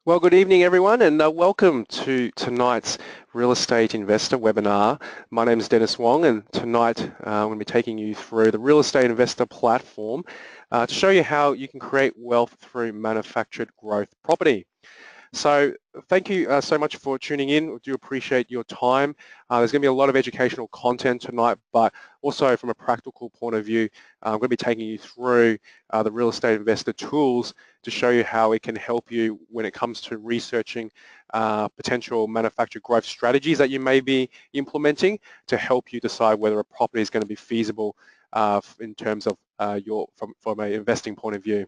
Well, good evening everyone, and welcome to tonight's Real Estate Investor webinar. My name is Dennis Wong, and tonight I'm going to be taking you through the Real Estate Investor platform to show you how you can create wealth through manufactured growth property. So thank you so much for tuning in. We do appreciate your time. There's going to be a lot of educational content tonight, but also from a practical point of view, I'm going to be taking you through the real estate investor tools to show you how it can help you when it comes to researching potential manufactured growth strategies that you may be implementing to help you decide whether a property is going to be feasible in terms of from an investing point of view.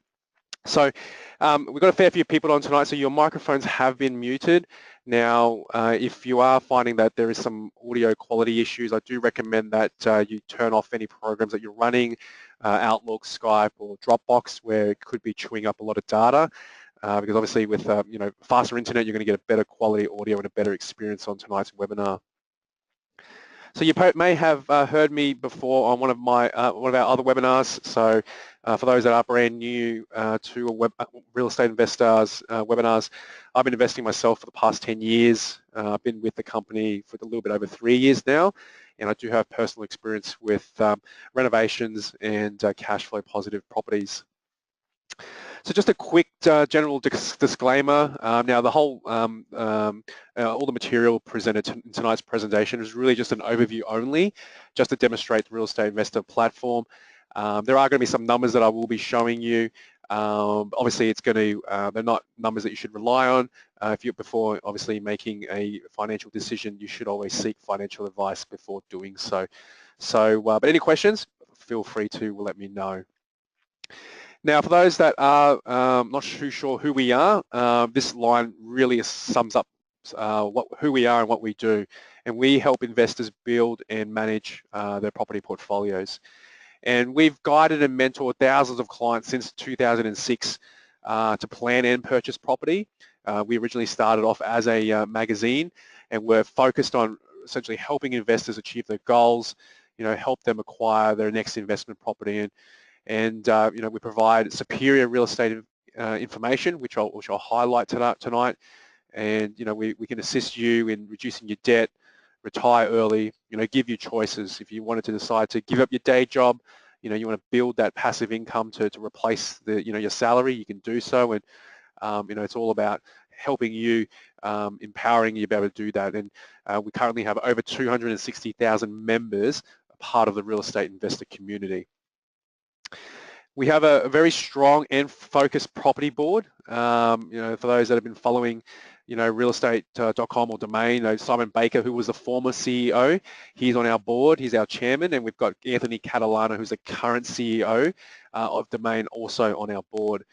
So we've got a fair few people on tonight, so your microphones have been muted. Now, if you are finding that there is some audio quality issues, I do recommend that you turn off any programs that you're running, Outlook, Skype, or Dropbox, where it could be chewing up a lot of data. Because obviously with faster internet, you're going to get a better quality audio and a better experience on tonight's webinar. So you may have heard me before on one of our other webinars. So for those that are brand new to real estate investors webinars, I've been investing myself for the past 10 years. I've been with the company for a little bit over 3 years now, and I do have personal experience with renovations and cash flow positive properties. So just a quick general disclaimer. Now the whole, all the material presented in tonight's presentation is really just an overview only, just to demonstrate the real estate investor platform. There are going to be some numbers that I will be showing you. Obviously it's going to, they're not numbers that you should rely on. If you're before obviously making a financial decision, you should always seek financial advice before doing so. But any questions, feel free to let me know. Now, for those that are not too sure who we are, this line really sums up who we are and what we do. And we help investors build and manage their property portfolios. And we've guided and mentored thousands of clients since 2006 to plan and purchase property. We originally started off as a magazine, and we're focused on essentially helping investors achieve their goals, help them acquire their next investment property. And we provide superior real estate information, which I'll highlight tonight. And we can assist you in reducing your debt, retire early, give you choices. If you wanted to decide to give up your day job, you want to build that passive income to replace your salary, you can do so. And it's all about helping you, empowering you to be able to do that. And we currently have over 260,000 members, part of the real estate investor community. We have a very strong and focused property board. For those that have been following, realestate.com or Domain, Simon Baker, who was the former CEO, he's on our board. He's our chairman, and we've got Anthony Catalano, who's the current CEO of Domain, also on our board.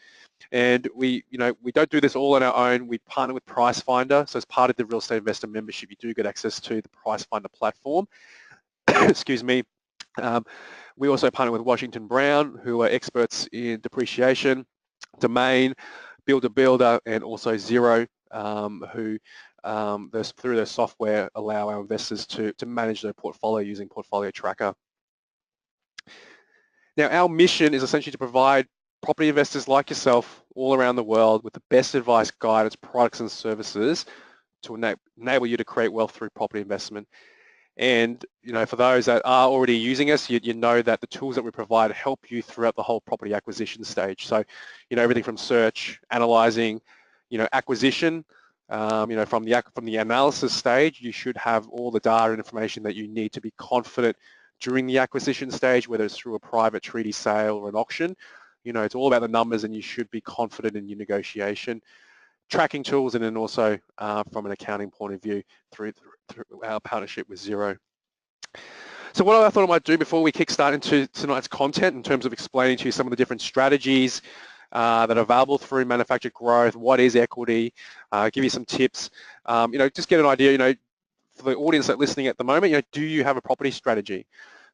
And we don't do this all on our own. We partner with PriceFinder, so as part of the real estate investor membership, you do get access to the PriceFinder platform. Excuse me. We also partner with Washington Brown, who are experts in depreciation, Domain, Builder, and also Zero, who through their software allow our investors to manage their portfolio using Portfolio Tracker. Now, our mission is essentially to provide property investors like yourself all around the world with the best advice, guidance, products, and services to enable you to create wealth through property investment. And for those that are already using us, you know that the tools that we provide help you throughout the whole property acquisition stage. So, everything from search, analyzing, acquisition, from the analysis stage, you should have all the data and information that you need to be confident during the acquisition stage, whether it's through a private treaty sale or an auction. It's all about the numbers, and you should be confident in your negotiation. Tracking tools, and then also from an accounting point of view through our partnership with Zero. So what I thought I might do before we kickstart into tonight's content in terms of explaining to you some of the different strategies that are available through manufactured growth, what is equity, give you some tips, just get an idea, for the audience that's listening at the moment, do you have a property strategy?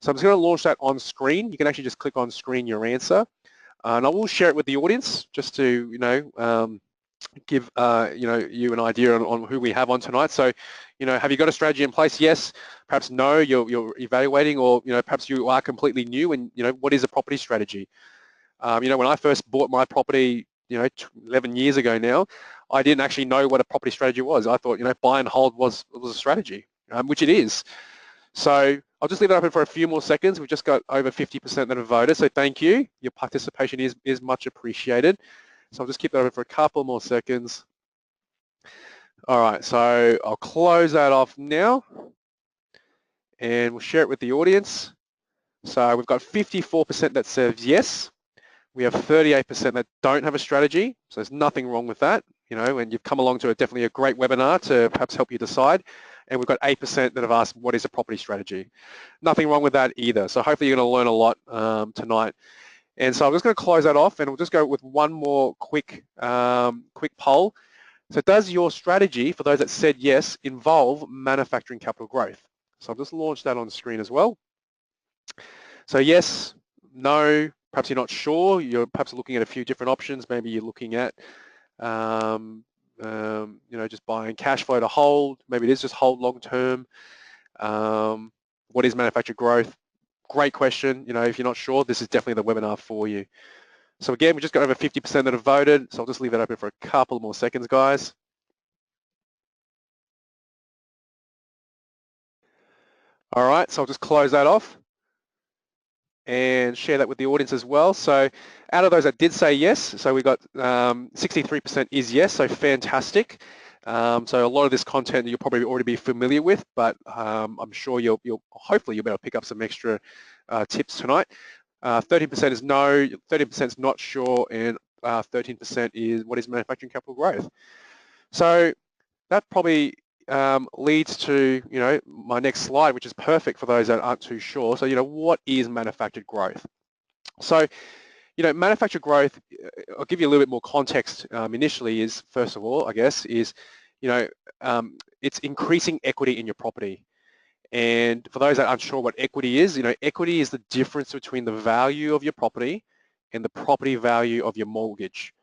So I'm just going to launch that on screen. You can actually just click on screen your answer, and I will share it with the audience just to, give you an idea on who we have on tonight. So, have you got a strategy in place? Yes. Perhaps no, you're evaluating, or perhaps you are completely new, and what is a property strategy? When I first bought my property, 11 years ago now, I didn't actually know what a property strategy was. I thought, buy and hold was a strategy, which it is. So I'll just leave it open for a few more seconds. We've just got over 50% that have voted, so thank you. Your participation is much appreciated. So I'll just keep that open for a couple more seconds. All right, so I'll close that off now, and we'll share it with the audience. So we've got 54% that says yes. We have 38% that don't have a strategy, so there's nothing wrong with that. And you've come along to definitely a great webinar to perhaps help you decide. And we've got 8% that have asked, what is a property strategy? Nothing wrong with that either. So hopefully you're going to learn a lot tonight. And so I'm just going to close that off, and we'll just go with one more quick poll. So does your strategy, for those that said yes, involve manufacturing capital growth? So I'll just launch that on screen as well. So yes, no, perhaps you're not sure. You're perhaps looking at a few different options. Maybe you're looking at just buying cash flow to hold. Maybe it is just hold long term. What is manufactured growth? Great question. If you're not sure, this is definitely the webinar for you. So again, we just got over 50% that have voted. So I'll just leave that open for a couple more seconds, guys. All right, so I'll just close that off and share that with the audience as well. So out of those that did say yes, so we got 63% is yes, so fantastic. So a lot of this content you'll probably already be familiar with, but I'm sure hopefully you'll be able to pick up some extra tips tonight. 13% is no, 30% is not sure, and 13% is what is manufacturing capital growth. So that probably leads to my next slide, which is perfect for those that aren't too sure. So what is manufactured growth? So manufactured growth, I'll give you a little bit more context initially. Is first of all, I guess, is it's increasing equity in your property. And for those that aren't sure what equity is, equity is the difference between the value of your property and the property value of your mortgage.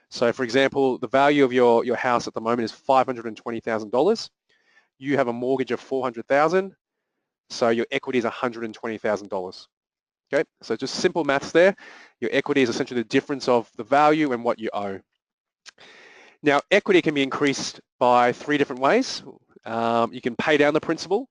So for example, the value of your house at the moment is $520,000. You have a mortgage of $400,000, so your equity is $120,000. Okay, so just simple maths there. Your equity is essentially the difference of the value and what you owe. Now, equity can be increased by 3 different ways. You can pay down the principal.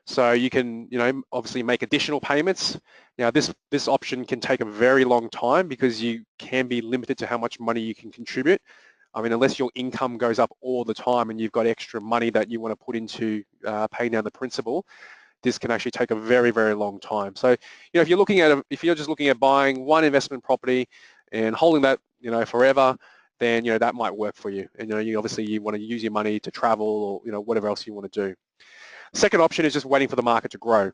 So you can, obviously make additional payments. Now, this option can take a very long time because you can be limited to how much money you can contribute. I mean, unless your income goes up all the time and you've got extra money that you want to put into paying down the principal, this can actually take a very, very long time. So, if you're just looking at buying one investment property and holding that, forever, then that might work for you. And you obviously want to use your money to travel or whatever else you want to do. Second option is just waiting for the market to grow.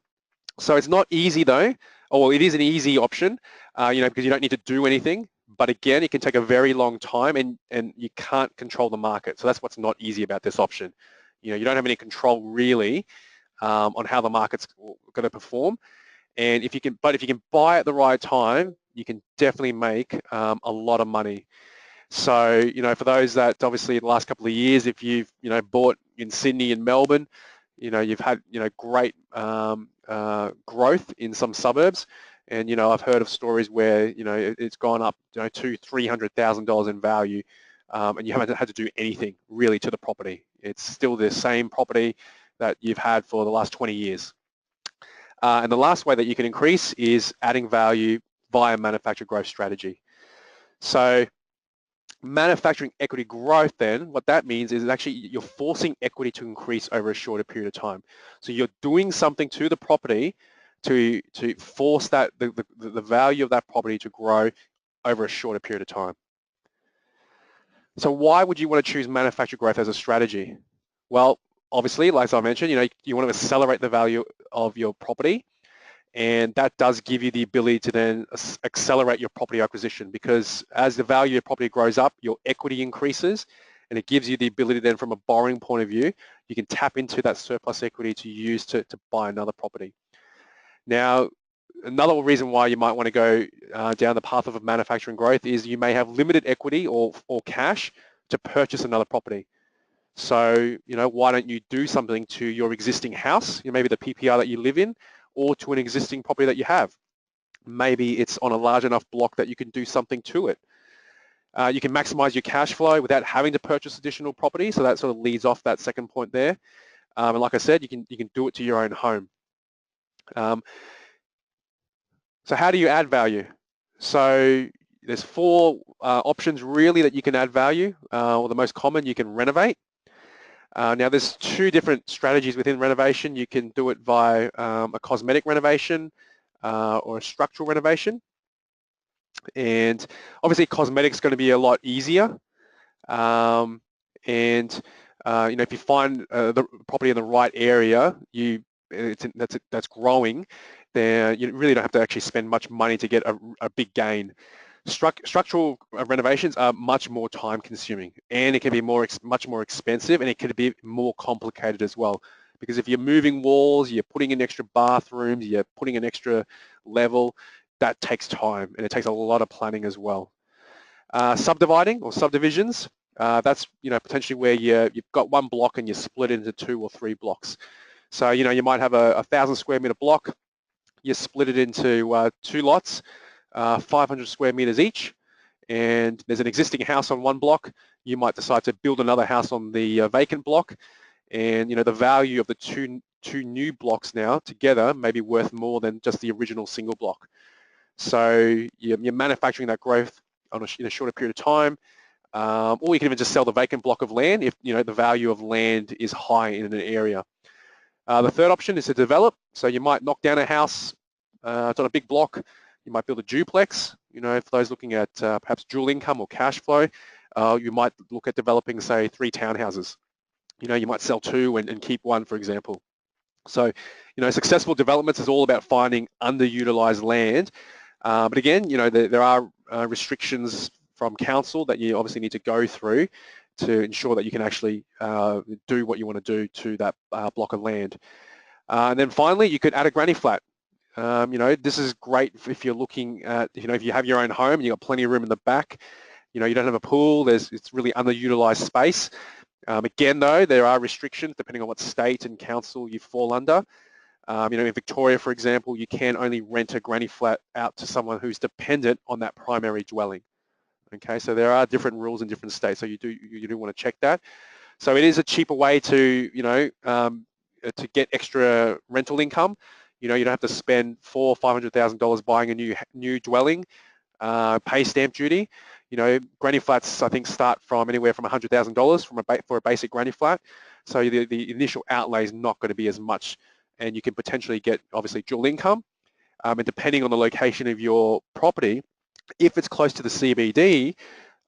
So it's not easy though, or it is an easy option, because you don't need to do anything. But again, it can take a very long time, and you can't control the market. So that's what's not easy about this option. You don't have any control really on how the market's going to perform. And if you can buy at the right time, you can definitely make a lot of money. So for those that obviously in the last couple of years, if you've bought in Sydney and Melbourne, you've had great growth in some suburbs, and I've heard of stories where it's gone up $200,000-300,000 in value, and you haven't had to do anything really to the property. It's still the same property that you've had for the last 20 years. And the last way that you can increase is adding value via manufactured growth strategy. So manufacturing equity growth, then what that means is actually you're forcing equity to increase over a shorter period of time. So you're doing something to the property to force that the value of that property to grow over a shorter period of time. So why would you want to choose manufactured growth as a strategy? Well, obviously, like I mentioned, you want to accelerate the value of your property, and that does give you the ability to then accelerate your property acquisition, because as the value of your property grows up, your equity increases, and it gives you the ability then from a borrowing point of view, you can tap into that surplus equity to use to buy another property. Now, another reason why you might want to go down the path of manufacturing growth is you may have limited equity or cash to purchase another property. So, why don't you do something to your existing house, maybe the PPR that you live in, or to an existing property that you have. Maybe it's on a large enough block that you can do something to it. You can maximize your cash flow without having to purchase additional property, so that sort of leads off that second point there. And like I said, you can do it to your own home. So how do you add value? So there's four options really that you can add value. Or the most common, you can renovate. Now there's two different strategies within renovation. You can do it via a cosmetic renovation or a structural renovation. And obviously cosmetic's going to be a lot easier. And if you find the property in the right area, that's growing, then you really don't have to actually spend much money to get a big gain. Structural renovations are much more time consuming, and it can be much more expensive, and it can be more complicated as well. Because if you're moving walls, you're putting in extra bathrooms, you're putting an extra level, that takes time, and it takes a lot of planning as well. Subdividing or subdivisions, that's potentially where you've got one block and you split it into 2 or 3 blocks. So you might have a 1,000 square meter block, you split it into 2 lots, 500 square meters each, and there's an existing house on one block. You might decide to build another house on the vacant block, and the value of the two new blocks now together may be worth more than just the original single block. So you're manufacturing that growth in a shorter period of time, or you can even just sell the vacant block of land if the value of land is high in an area. The third option is to develop. So you might knock down a house, it's on a big block. You might build a duplex. For those looking at perhaps dual income or cash flow, you might look at developing, say, 3 townhouses. You might sell 2 and keep 1, for example. So, successful developments is all about finding underutilized land. But again, there are restrictions from council that you obviously need to go through to ensure that you can actually do what you want to do to that block of land. And then finally, you could add a granny flat. This is great if you're looking at, if you have your own home and you've got plenty of room in the back, you don't have a pool, it's really underutilized space. Again, though, there are restrictions depending on what state and council you fall under. In Victoria, for example, you can only rent a granny flat out to someone who's dependent on that primary dwelling. Okay, so there are different rules in different states, so you do want to check that. So it is a cheaper way to to get extra rental income. You don't have to spend $400,000 or $500,000 buying a new dwelling, pay stamp duty. Granny flats I think start from anywhere from $100,000 for a basic granny flat. So the initial outlay is not going to be as much, and you can potentially get obviously dual income. And depending on the location of your property, if it's close to the CBD,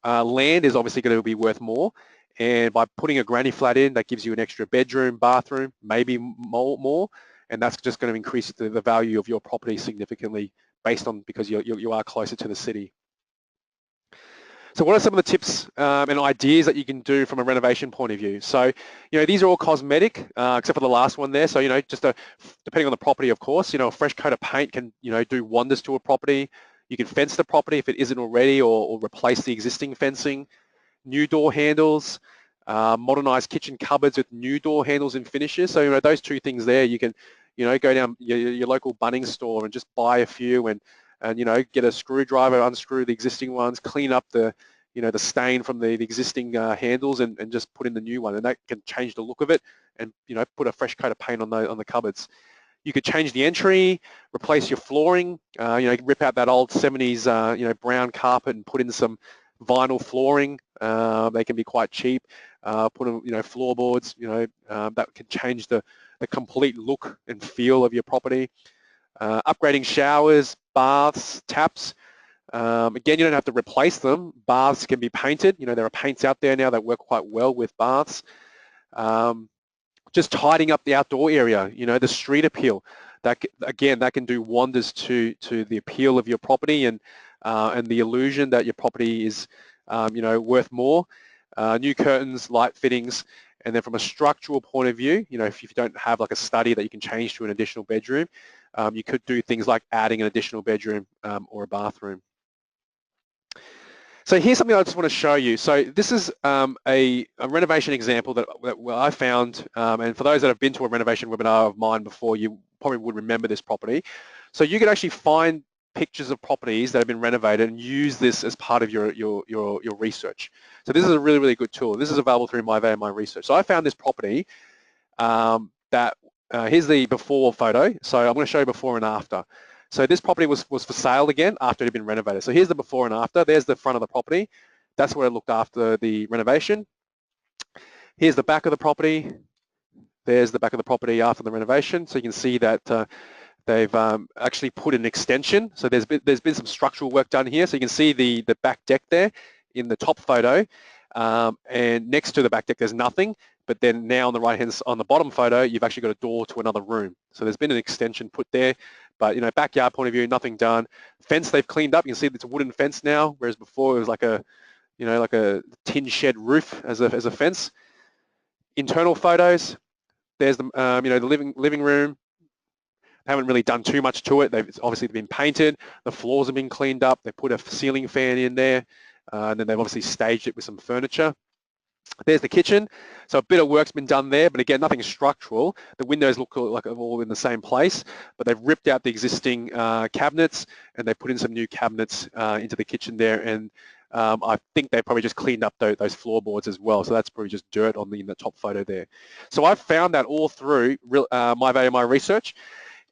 land is obviously going to be worth more. And by putting a granny flat in, that gives you an extra bedroom, bathroom, maybe more, and that's just going to increase the value of your property significantly because you are closer to the city. So what are some of the tips and ideas that you can do from a renovation point of view? So, these are all cosmetic, except for the last one there. So, depending on the property, of course, a fresh coat of paint can, do wonders to a property. You can fence the property if it isn't already, or replace the existing fencing. New door handles, modernized kitchen cupboards with new door handles and finishes. So, those 2 things there, you can, go down your local Bunnings store and just buy a few and get a screwdriver, unscrew the existing ones, clean up the stain from the existing handles and just put in the new one, and that can change the look of it and put a fresh coat of paint on the cupboards. You could change the entry, replace your flooring, rip out that old 70s brown carpet and put in some vinyl flooring. They can be quite cheap. Put in floorboards, that can change the complete look and feel of your property. Upgrading showers, baths, taps. Again, you don't have to replace them. Baths can be painted. There are paints out there now that work quite well with baths. Just tidying up the outdoor area, the street appeal. That can do wonders to the appeal of your property and the illusion that your property is, worth more. New curtains, light fittings, and then from a structural point of view, if you don't have like a study that you can change to an additional bedroom, you could do things like adding an additional bedroom or a bathroom. So here's something I just want to show you. So this is a renovation example that I found, and for those that have been to a renovation webinar of mine before, you probably would remember this property. So you could actually find pictures of properties that have been renovated and use this as part of your research. So this is a really, really good tool. This is available through My My Research. So I found this property here's the before photo. So I'm going to show you before and after. So this property was for sale again after it had been renovated. So here's the before and after. There's the front of the property. That's where it looked after the renovation. Here's the back of the property. There's the back of the property after the renovation. So you can see that they've actually put an extension. So there's been some structural work done here. So you can see the back deck there in the top photo. And next to the back deck, there's nothing. But then now on the right hand, on the bottom photo, you've actually got a door to another room. So there's been an extension put there, but backyard point of view, nothing done. Fence they've cleaned up. You can see it's a wooden fence now, whereas before it was like a, like a tin shed roof as a fence. Internal photos. There's the, the living room. They haven't really done too much to it. It's obviously been painted. The floors have been cleaned up. They put a ceiling fan in there, and then they've obviously staged it with some furniture. There's the kitchen. So a bit of work's been done there, but again, nothing structural. The windows look like all in the same place, but they've ripped out the existing cabinets and they put in some new cabinets into the kitchen there. And I think they probably just cleaned up those floorboards as well. So that's probably just dirt in the top photo there. So I've found that all through My Research.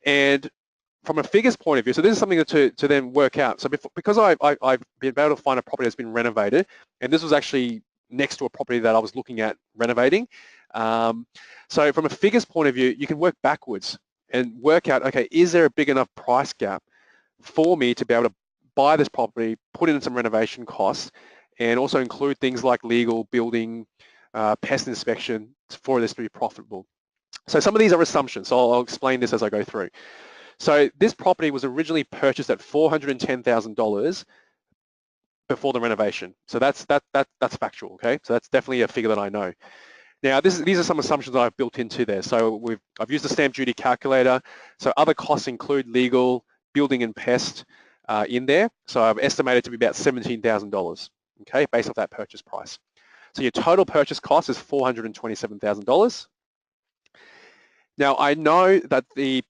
And from a figures point of view, so this is something to then work out. So because I've been able to find a property that's been renovated, and this was actually next to a property that I was looking at renovating. So from a figures point of view, you can work backwards and work out, okay, is there a big enough price gap for me to be able to buy this property, put in some renovation costs, and also include things like legal, building, pest inspection for this to be profitable. So some of these are assumptions, so I'll explain this as I go through. So this property was originally purchased at $410,000 before the renovation. So that's factual, okay? So that's definitely a figure that I know. Now, these are some assumptions that I've built into there. So I've used the stamp duty calculator. So other costs include legal, building and pest in there. So I've estimated to be about $17,000, okay, based off that purchase price. So your total purchase cost is $427,000. Now, I know that the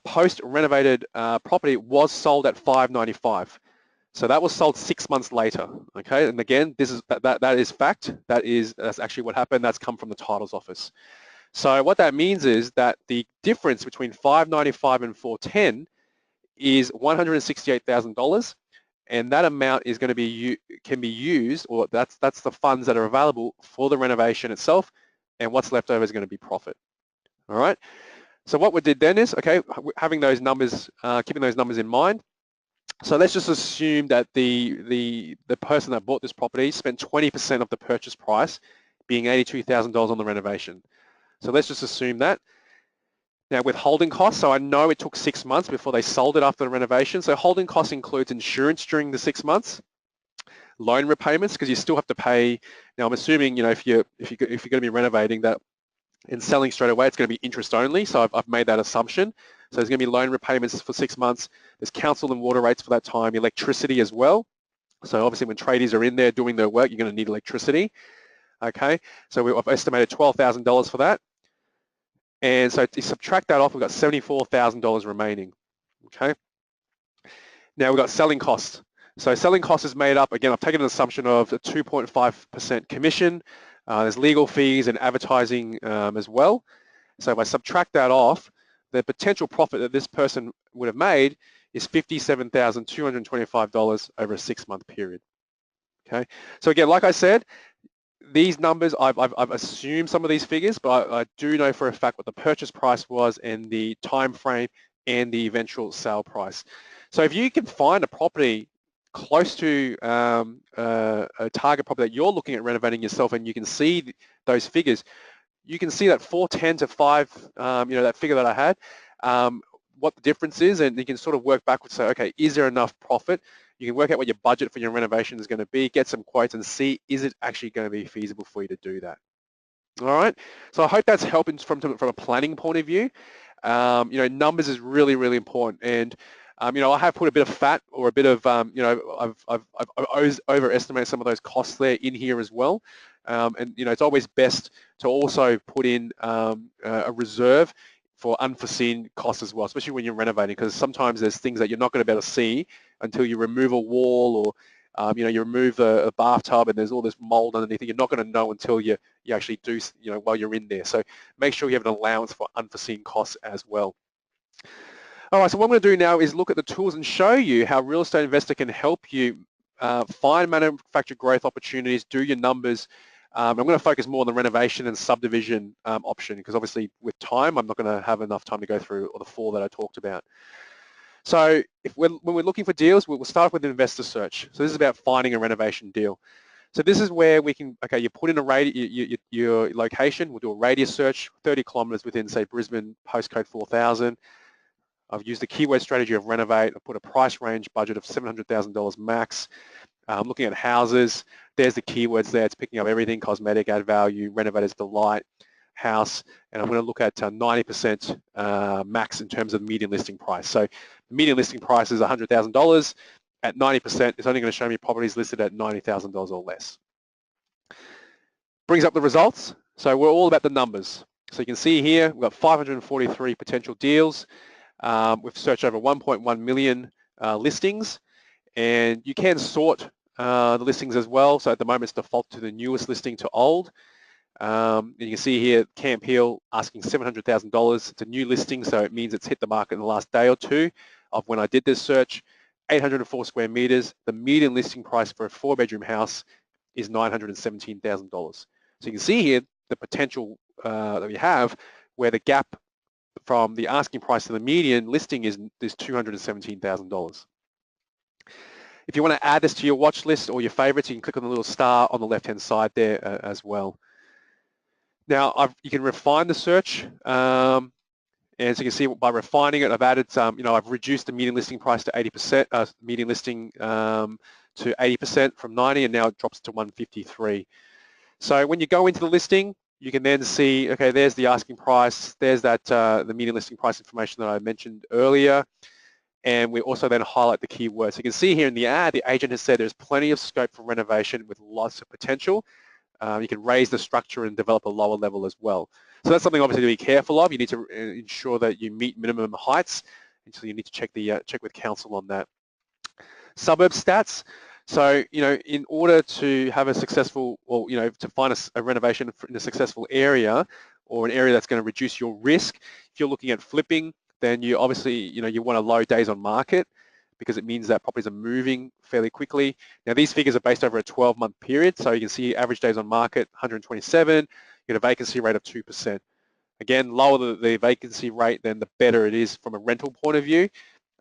post-renovated property was sold at $595,000. So that was sold 6 months later, okay? And again, that is fact. That's actually what happened. That's come from the titles office. So what that means is that the difference between $595,000 and $410,000 is $168,000, and that amount is going to can be used, or that's the funds that are available for the renovation itself, and what's left over is going to be profit. All right. So what we did then is, okay, having those numbers, keeping those numbers in mind. So let's just assume that the person that bought this property spent 20% of the purchase price, being $82,000 on the renovation. So let's just assume that. Now with holding costs, so I know it took 6 months before they sold it after the renovation. So holding costs includes insurance during the 6 months, loan repayments, because you still have to pay. Now I'm assuming, if you're going to be renovating that and selling straight away, it's going to be interest only. So I've made that assumption. So there's going to be loan repayments for 6 months. There's council and water rates for that time, electricity as well. So obviously when tradies are in there doing their work, you're going to need electricity. Okay, so I've estimated $12,000 for that. And so to subtract that off, we've got $74,000 remaining. Okay. Now we've got selling costs. So selling costs is made up, again, I've taken an assumption of a 2.5% commission. There's legal fees and advertising as well. So if I subtract that off, the potential profit that this person would have made is $57,225 over a 6-month period. Okay, so again, like I said, these numbers, I've assumed some of these figures, but I do know for a fact what the purchase price was and the time frame and the eventual sale price. So if you can find a property close to a target property that you're looking at renovating yourself, and you can see those figures, you can see that 410 to 5, that figure that I had, what the difference is, and you can sort of work backwards. So, okay, is there enough profit? You can work out what your budget for your renovation is going to be, get some quotes, and see, is it actually going to be feasible for you to do that? All right. So I hope that's helping from a planning point of view. Numbers is really, really important. And I have put a bit of fat or a bit of, I've overestimated some of those costs there in here as well. And it's always best to also put in a reserve for unforeseen costs as well, especially when you're renovating, because sometimes there's things that you're not going to be able to see until you remove a wall, or you remove a bathtub and there's all this mold underneath it. You're not going to know until you actually do, while you're in there. So make sure you have an allowance for unforeseen costs as well. All right, so what I'm going to do now is look at the tools and show you how Real Estate Investor can help you find manufactured growth opportunities, do your numbers. I'm going to focus more on the renovation and subdivision option, because obviously with time, I'm not going to have enough time to go through all the 4 that I talked about. So when we're looking for deals, we'll start with an investor search. So this is about finding a renovation deal. So this is where we can, okay, you put in a your location, we'll do a radius search, 30 kilometers within, say, Brisbane, postcode 4,000. I've used the keyword strategy of renovate. I put a price range budget of $700,000 max. I'm looking at houses. There's the keywords there. It's picking up everything: cosmetic, add value, renovators delight, house. And I'm going to look at 90% max in terms of median listing price. So the median listing price is $100,000. At 90%, it's only going to show me properties listed at $90,000 or less. Brings up the results. So we're all about the numbers. So you can see here, we've got 543 potential deals. We've searched over 1.1 million listings, and you can sort the listings as well. So at the moment it's default to the newest listing to old. And you can see here Camp Hill asking $700,000. It's a new listing, so it means it's hit the market in the last day or two of when I did this search. 804 square meters. The median listing price for a 4-bedroom house is $917,000. So you can see here the potential that we have, where the gap from the asking price to the median listing is $217,000. If you want to add this to your watch list or your favorites, you can click on the little star on the left-hand side there as well. Now, you can refine the search, and as you can see, by refining it, I've added I've reduced the median listing price to 80%, median listing to 80% from 90, and now it drops to 153. So when you go into the listing, you can then see, okay, there's the asking price, there's that the median listing price information that I mentioned earlier, and we also then highlight the keywords. So you can see here in the ad, the agent has said there's plenty of scope for renovation with lots of potential. You can raise the structure and develop a lower level as well. So that's something obviously to be careful of. You need to ensure that you meet minimum heights, and so you need to check with council on that. Suburb stats. So, in order to have a successful, or, to find a renovation in a successful area, or an area that's going to reduce your risk, if you're looking at flipping, then you obviously, you want a low days on market, because it means that properties are moving fairly quickly. Now, these figures are based over a 12-month period, so you can see average days on market, 127, you get a vacancy rate of 2%. Again, lower the vacancy rate, then the better it is from a rental point of view.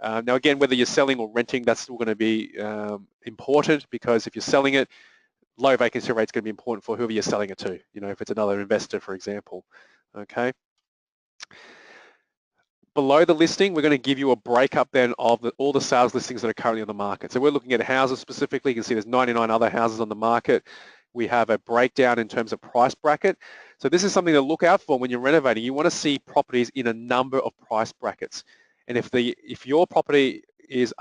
Now, again, whether you're selling or renting, that's still going to be important, because if you're selling it, low vacancy rate is going to be important for whoever you're selling it to, if it's another investor, for example. Okay. Below the listing, we're going to give you a breakup then of all the sales listings that are currently on the market. So we're looking at houses specifically. You can see there's 99 other houses on the market. We have a breakdown in terms of price bracket. So this is something to look out for when you're renovating. You want to see properties in a number of price brackets. And if your property is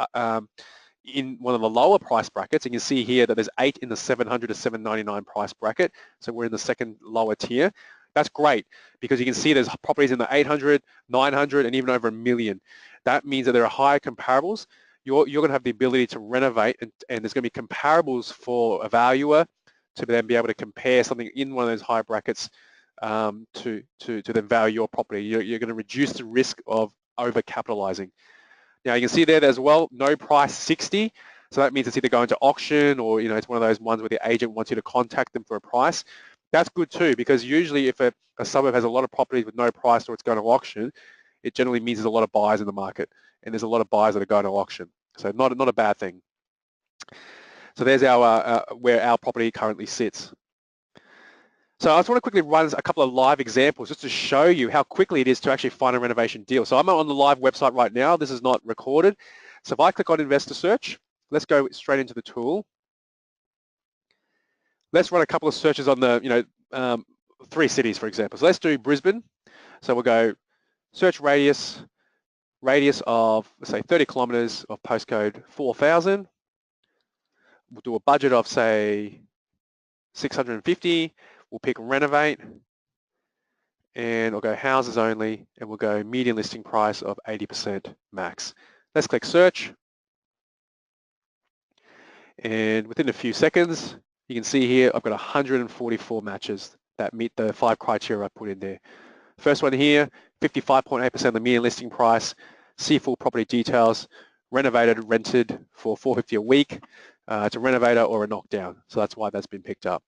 in one of the lower price brackets, and you can see here that there's 8 in the 700 to 799 price bracket, so we're in the second lower tier. That's great, because you can see there's properties in the 800, 900, and even over $1 million. That means that there are higher comparables. You're going to have the ability to renovate, and there's going to be comparables for a valuer to then be able to compare something in one of those high brackets to then value your property. You're going to reduce the risk of over-capitalizing. Now, you can see there as well, no price 60. So that means it's either going to auction, or it's one of those ones where the agent wants you to contact them for a price. That's good too, because usually if a suburb has a lot of properties with no price, or it's going to auction, it generally means there's a lot of buyers in the market, and there's a lot of buyers that are going to auction. So not a bad thing. So there's our where our property currently sits. So I just want to quickly run a couple of live examples just to show you how quickly it is to actually find a renovation deal. So I'm on the live website right now. This is not recorded. So if I click on Investor Search, let's go straight into the tool. Let's run a couple of searches on the 3 cities, for example. So let's do Brisbane. So we'll go search radius of, let's say, 30 kilometers of postcode 4,000. We'll do a budget of, say, 650. We'll pick renovate, and I'll go houses only, and we'll go median listing price of 80% max. Let's click search. And within a few seconds, you can see here, I've got 144 matches that meet the 5 criteria I put in there. First one here, 55.8% of the median listing price, see full property details, renovated, rented for $450 a week. It's a renovator or a knockdown, so that's why that's been picked up.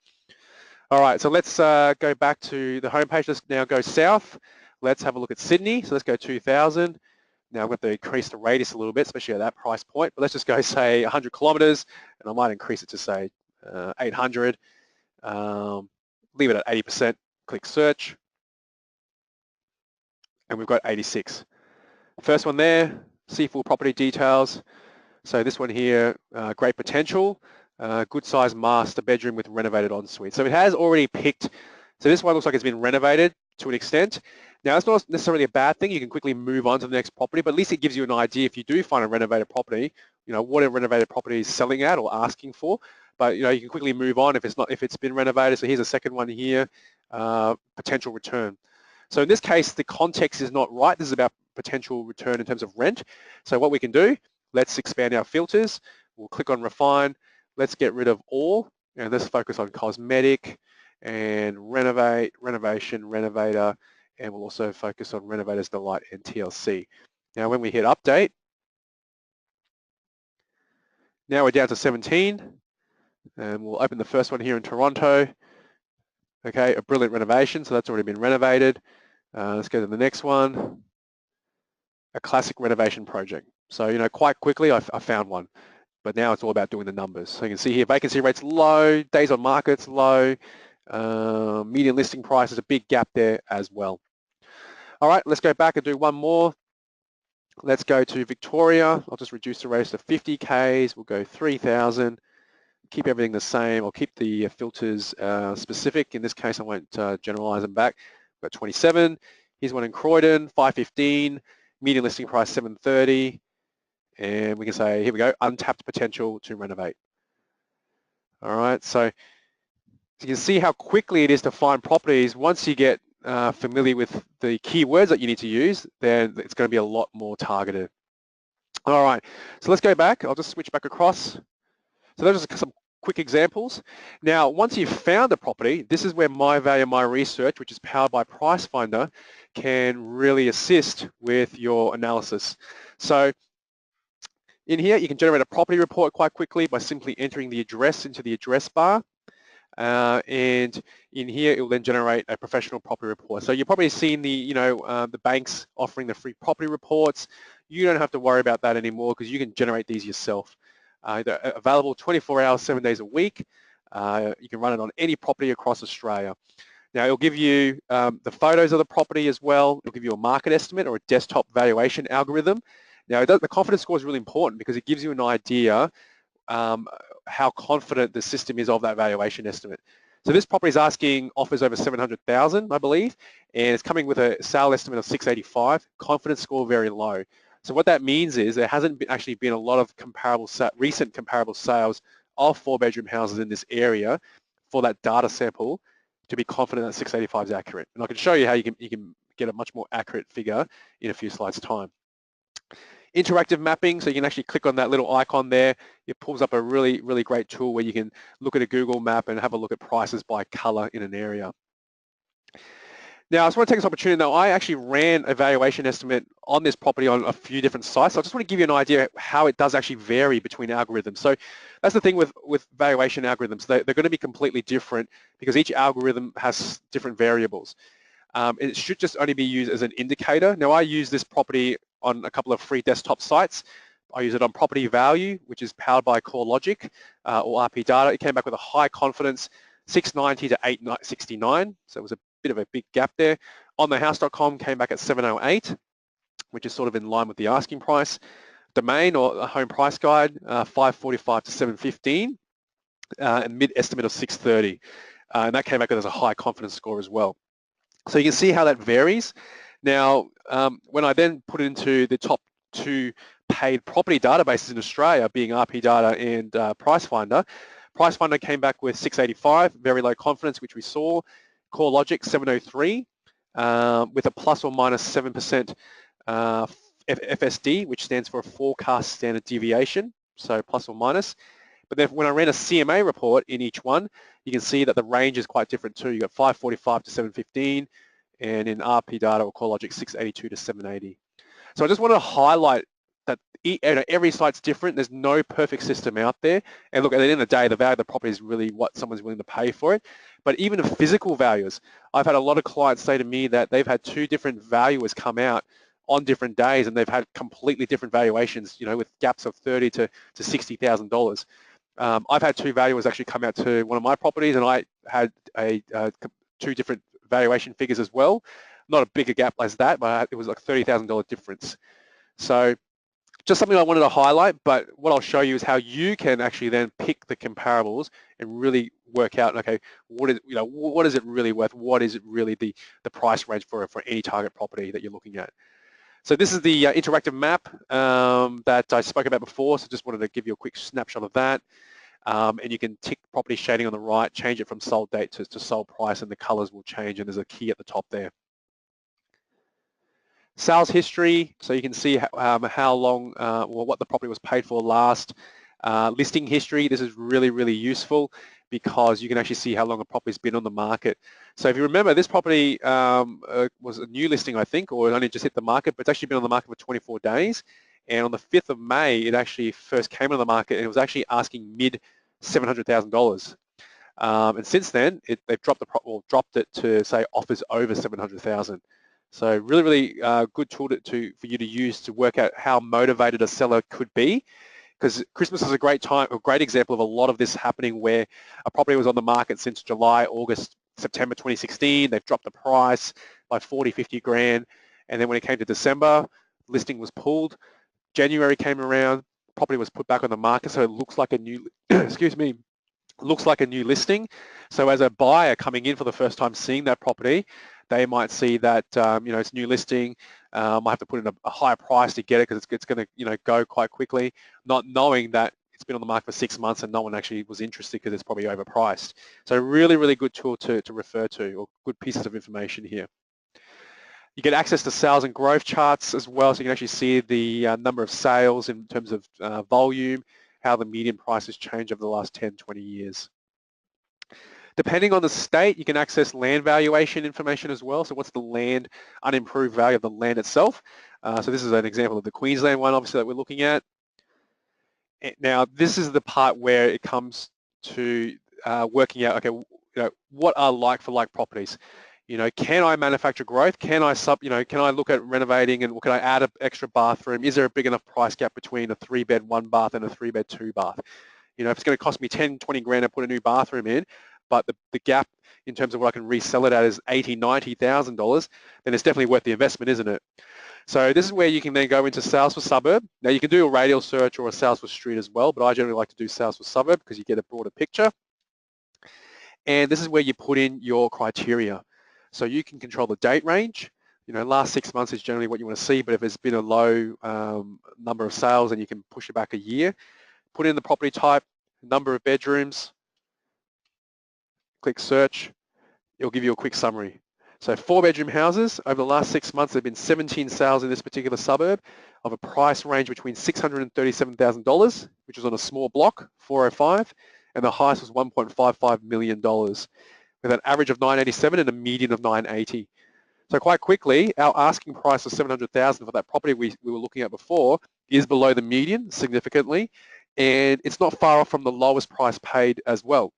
All right, so let's go back to the homepage. Let's now go south. Let's have a look at Sydney. So let's go 2,000. Now I'm going to increase the radius a little bit, especially at that price point. But let's just go, say, 100 kilometers, and I might increase it to, say, 800. Leave it at 80%. Click search, and we've got 86. First one there, see full property details. So this one here, great potential, good size master bedroom with renovated ensuite. So it has already picked, so this one looks like it's been renovated to an extent. Now it's not necessarily a bad thing, you can quickly move on to the next property, but at least it gives you an idea if you do find a renovated property, you know, what a renovated property is selling at or asking for. But you know, you can quickly move on if it's been renovated. So here's a second one here, potential return. So in this case, the context is not right. This is about potential return in terms of rent. So what we can do, let's expand our filters. We'll click on refine. Let's get rid of all, and let's focus on cosmetic and renovate, renovation, renovator, and we'll also focus on Renovators Delight and TLC. Now when we hit update, now we're down to 17, and we'll open the first one here in Toronto. Okay, a brilliant renovation, so that's already been renovated. Let's go to the next one, a classic renovation project. So, you know, quite quickly I found one, but now it's all about doing the numbers. So you can see here, vacancy rates low, days on market's low, median listing price is a big gap there as well. All right, let's go back and do one more. Let's go to Victoria. I'll just reduce the radius to 50 Ks. We'll go 3,000. Keep everything the same. I'll keep the filters specific. In this case, I won't generalize them back. We've got 27. Here's one in Croydon, 515. Median listing price 730. And we can say, here we go, untapped potential to renovate. All right, so you can see how quickly it is to find properties. Once you get familiar with the keywords that you need to use, then it's going to be a lot more targeted. All right, so let's go back. I'll just switch back across. So those are some quick examples. Now, once you've found a property, this is where My Value, My Research, which is powered by PriceFinder, can really assist with your analysis. So in here, you can generate a property report quite quickly by simply entering the address into the address bar. And in here, it will then generate a professional property report. So you've probably seen the, the banks offering the free property reports. You don't have to worry about that anymore because you can generate these yourself. They're available 24 hours, 7 days a week. You can run it on any property across Australia. Now, it'll give you the photos of the property as well. It'll give you a market estimate or a desktop valuation algorithm. Now, the confidence score is really important because it gives you an idea how confident the system is of that valuation estimate. So this property is asking offers over 700,000, I believe, and it's coming with a sale estimate of 685. Confidence score very low. So what that means is there hasn't actually been a lot of recent comparable sales of 4-bedroom houses in this area for that data sample to be confident that 685 is accurate. And I can show you how you can get a much more accurate figure in a few slides' time. Interactive mapping, so you can actually click on that little icon there. It pulls up a really, really great tool where you can look at a Google map and have a look at prices by color in an area. Now, I just want to take this opportunity. Now, I actually ran a valuation estimate on this property on a few different sites. So I just want to give you an idea how it does actually vary between algorithms. So that's the thing with valuation algorithms. They're going to be completely different because each algorithm has different variables. It should just only be used as an indicator. Now, I use this property on a couple of free desktop sites. I use it on Property Value, which is powered by CoreLogic or RP Data. It came back with a high confidence, 690 to 869. So it was a bit of a big gap there. On the house.com came back at 708, which is sort of in line with the asking price. Domain or a home price guide, 545 to 715, and mid estimate of 630. And that came back with a high confidence score as well. So you can see how that varies. Now, when I then put it into the top 2 paid property databases in Australia, being RP Data and PriceFinder, PriceFinder came back with 685, very low confidence, which we saw. CoreLogic 703, with a plus or minus 7% FSD, which stands for a forecast standard deviation, so plus or minus. But then when I ran a CMA report in each one, you can see that the range is quite different too. You got 545 to 715, and in RP data or CoreLogic 682 to 780. So I just want to highlight that every site's different. There's no perfect system out there. And look, at the end of the day, the value of the property is really what someone's willing to pay for it. But even the physical values, I've had a lot of clients say to me that they've had 2 different valuers come out on different days, and they've had completely different valuations, with gaps of $30,000 to $60,000. I've had 2 valuers actually come out to one of my properties, and I had 2 different valuation figures as well. Not a bigger gap as that, but it was like $30,000 difference. So just something I wanted to highlight, but what I'll show you is how you can actually then pick the comparables and really work out, okay, what is it really worth? What is it really the price range for any target property that you're looking at? So this is the interactive map that I spoke about before, so just wanted to give you a quick snapshot of that. And you can tick property shading on the right, change it from sold date to sold price, and the colors will change, and there's a key at the top there. Sales history, so you can see how long, what the property was paid for last. Listing history, this is really, really useful because you can actually see how long a property's been on the market. So if you remember, this property was a new listing, I think, or it only just hit the market, but it's actually been on the market for 24 days. And on the 5th of May, it actually first came on the market, and it was actually asking mid $700,000. And since then, they've dropped it to say offers over 700,000. So really, really good tool for you to use to work out how motivated a seller could be, because Christmas is a great example of a lot of this happening, where a property was on the market since July, August, September 2016. They've dropped the price by 40, 50 grand. And then when it came to December, listing was pulled. January came around, property was put back on the market, so it looks like a new, excuse me, looks like a new listing. So as a buyer coming in for the first time seeing that property, they might see that it's a new listing. I have to put in a higher price to get it because it's going to go quite quickly, not knowing that it's been on the market for 6 months and no one actually was interested because it's probably overpriced. So really, really good tool to refer to, or good pieces of information here. You get access to sales and growth charts as well, so you can actually see the number of sales in terms of volume, how the median prices change over the last 10, 20 years. Depending on the state, you can access land valuation information as well. So what's the land, unimproved value of the land itself? So this is an example of the Queensland one, obviously, that we're looking at. Now, this is the part where it comes to working out, okay, what are like-for-like properties? Can I manufacture growth? Can I can I look at renovating, and can I add an extra bathroom? Is there a big enough price gap between a 3-bed 1-bath and a 3-bed 2-bath? If it's going to cost me 10, 20 grand to put a new bathroom in, but the gap in terms of what I can resell it at is $80,000, $90,000, then it's definitely worth the investment, isn't it? So this is where you can then go into sales for suburb. Now you can do a radial search or a sales for street as well, but I generally like to do sales for suburb because you get a broader picture. And this is where you put in your criteria. So you can control the date range. Last 6 months is generally what you want to see, but if there's been a low number of sales, then you can push it back a year. Put in the property type, number of bedrooms, click search, it'll give you a quick summary. So 4-bedroom houses, over the last 6 months, there have been 17 sales in this particular suburb of a price range between $637,000, which was on a small block, 405, and the highest was $1.55 million, with an average of 987 and a median of 980. So quite quickly, our asking price of $700,000 for that property we were looking at before is below the median significantly, and it's not far off from the lowest price paid as well.